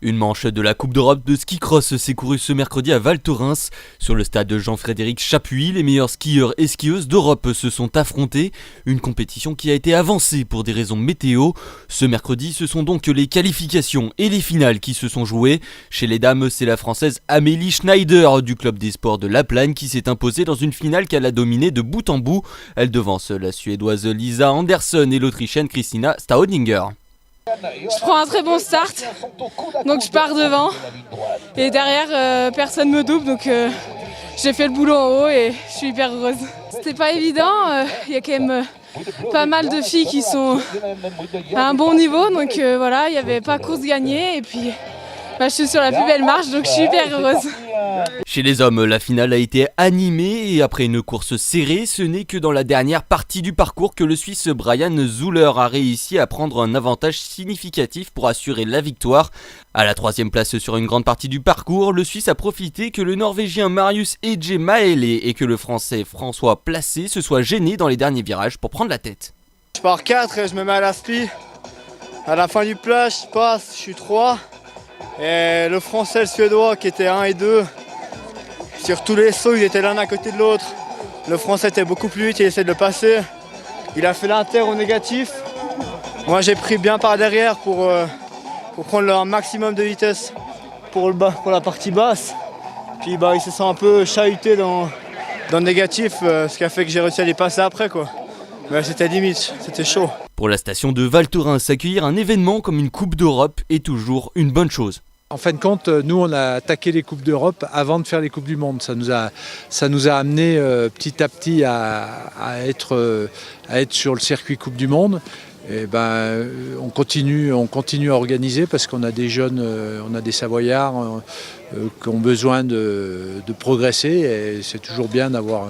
Une manche de la Coupe d'Europe de ski cross s'est courue ce mercredi à Val Thorens. Sur le stade Jean-Frédéric Chapuis, les meilleurs skieurs et skieuses d'Europe se sont affrontés. Une compétition qui a été avancée pour des raisons météo. Ce mercredi, ce sont donc les qualifications et les finales qui se sont jouées. Chez les dames, c'est la Française Amélie Schneider du club des sports de La Plagne qui s'est imposée dans une finale qu'elle a dominée de bout en bout. Elle devance la Suédoise Lisa Andersson et l'Autrichienne Christina Staudinger. Je prends un très bon start, donc je pars devant et derrière personne me double, donc j'ai fait le boulot en haut et je suis hyper heureuse. C'était pas évident, il y a quand même pas mal de filles qui sont à un bon niveau, donc voilà, il n'y avait pas course gagnée et puis je suis sur la plus belle marche, donc je suis hyper heureuse. Chez les hommes, la finale a été animée et après une course serrée, ce n'est que dans la dernière partie du parcours que le Suisse Brian Zuller a réussi à prendre un avantage significatif pour assurer la victoire. À la troisième place sur une grande partie du parcours, le Suisse a profité que le Norvégien Marius Ege Maele et que le Français François Placé se soient gênés dans les derniers virages pour prendre la tête. Je pars 4 et je me mets à la spi. À la fin du plat, je passe, je suis 3. Et le Français et le Suédois qui étaient 1 et 2, sur tous les sauts, ils étaient l'un à côté de l'autre. Le Français était beaucoup plus vite, il essaie de le passer. Il a fait l'inter au négatif. Moi j'ai pris bien par derrière pour prendre un maximum de vitesse pour la partie basse. Puis il se sent un peu chahuté dans le négatif, ce qui a fait que j'ai réussi à les passer après, quoi. Mais c'était limite, c'était chaud. Pour la station de Val Thorens, accueillir un événement comme une Coupe d'Europe est toujours une bonne chose. En fin de compte, nous on a attaqué les Coupes d'Europe avant de faire les Coupes du Monde. Ça nous a amené petit à petit à être sur le circuit Coupe du Monde. Et on continue à organiser parce qu'on a des jeunes, on a des Savoyards qui ont besoin de progresser et c'est toujours bien d'avoir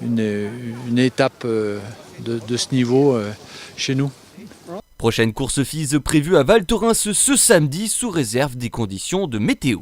une étape de ce niveau chez nous. Prochaine course FIS prévue à Val Thorens ce samedi sous réserve des conditions de météo.